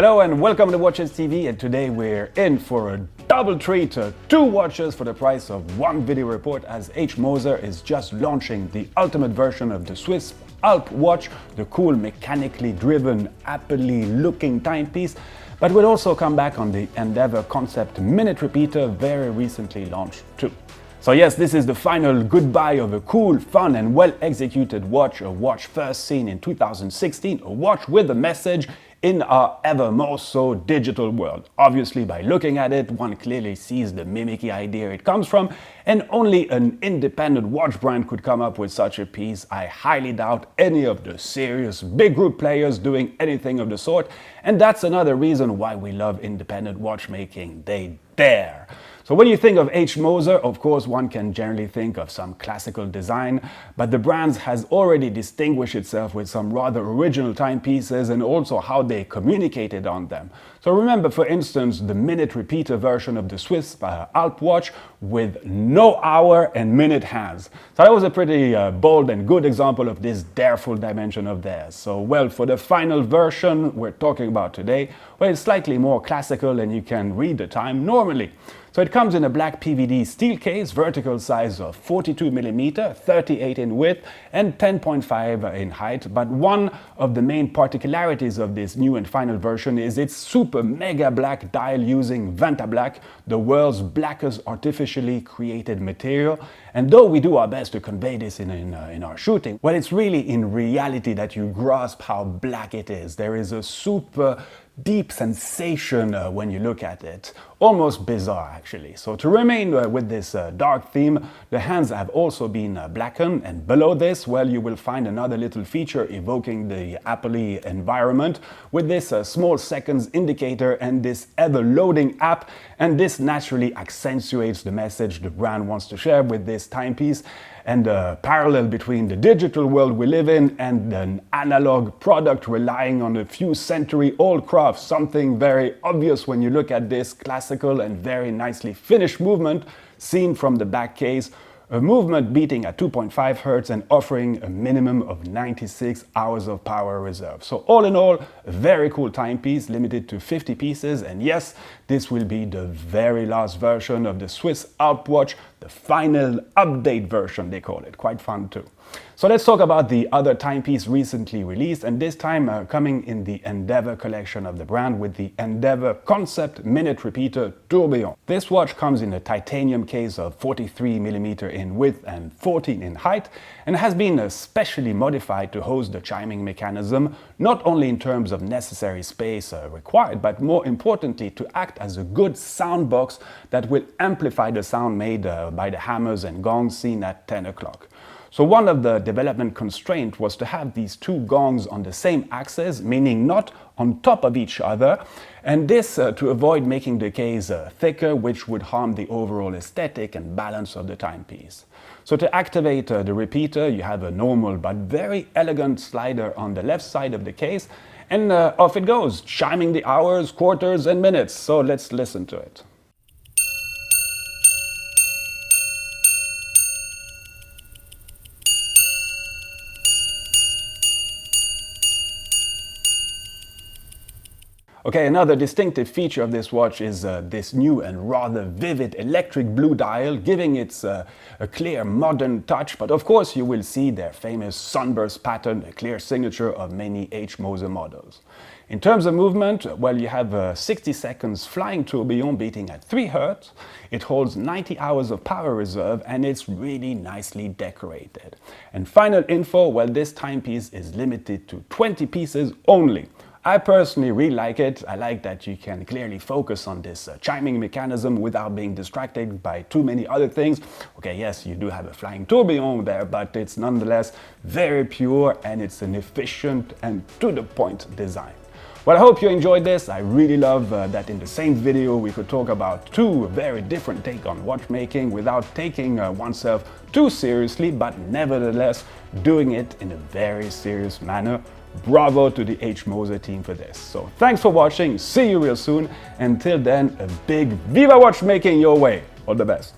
Hello and welcome to Watches TV, and today we're in for a double treat, two watches for the price of one video report, as Moser is just launching the ultimate version of the Swiss Alp Watch, the cool mechanically driven, happily looking timepiece. But we'll also come back on the Endeavour concept minute repeater, very recently launched too. So yes, this is the final goodbye of a cool, fun and well executed watch, a watch first seen in 2016, a watch with a message in our ever more so digital world. Obviously, by looking at it, one clearly sees the mimicking idea it comes from, and only an independent watch brand could come up with such a piece. I highly doubt any of the serious big group players doing anything of the sort, and that's another reason why we love independent watchmaking. They dare. So when you think of Moser, of course, one can generally think of some classical design, but the brand has already distinguished itself with some rather original timepieces and also how they communicated on them. So remember, for instance, the minute repeater version of the Swiss Alp Watch with no hour and minute hands. So that was a pretty bold and good example of this dareful dimension of theirs. So well, for the final version we're talking about today, well, it's slightly more classical and you can read the time normally. So it comes in a black PVD steel case, vertical size of 42mm, 38 in width and 10.5 in height. But one of the main particularities of this new and final version is its super mega black dial using Vanta Black, the world's blackest artificially created material. And though we do our best to convey this in our shooting, well, it's really in reality that you grasp how black it is. There is a super deep sensation when you look at it. Almost bizarre, actually. So to remain with this dark theme, the hands have also been blackened, and below this, well, you will find another little feature evoking the happily environment with this small seconds indicator and this ever-loading app, and this naturally accentuates the message the brand wants to share with this timepiece, and the parallel between the digital world we live in and an analog product relying on a few century-old craft, something very obvious when you look at this classical and very nicely finished movement seen from the back case, a movement beating at 2.5 Hz and offering a minimum of 96 hours of power reserve. So all in all, a very cool timepiece, limited to 50 pieces, and yes, this will be the very last version of the Swiss Alp Watch, the final update version they call it, quite fun too. So let's talk about the other timepiece recently released, and this time coming in the Endeavour collection of the brand with the Endeavour Concept Minute Repeater Tourbillon. This watch comes in a titanium case of 43mm in width and 14 in height, and has been specially modified to host the chiming mechanism, not only in terms of necessary space required, but more importantly to act as a good sound box that will amplify the sound made by the hammers and gongs seen at 10 o'clock. So one of the development constraints was to have these two gongs on the same axis, meaning not on top of each other, and this to avoid making the case thicker, which would harm the overall aesthetic and balance of the timepiece. So to activate the repeater, you have a normal but very elegant slider on the left side of the case, and off it goes, chiming the hours, quarters and minutes. So let's listen to it. Okay, another distinctive feature of this watch is this new and rather vivid electric blue dial, giving it a clear modern touch, but of course you will see their famous sunburst pattern, a clear signature of many Moser models. In terms of movement, well, you have 60 seconds flying tourbillon beating at 3 Hz. It holds 90 hours of power reserve and it's really nicely decorated. And final info, well, this timepiece is limited to 20 pieces only. I personally really like it. I like that you can clearly focus on this chiming mechanism without being distracted by too many other things. Okay, yes, you do have a flying tourbillon there, but it's nonetheless very pure and it's an efficient and to-the-point design. Well, I hope you enjoyed this. I really love that in the same video we could talk about two very different takes on watchmaking without taking oneself too seriously, but nevertheless doing it in a very serious manner. Bravo to the Moser team for this. So thanks for watching, see you real soon. Until then, a big Viva Watchmaking your way. All the best.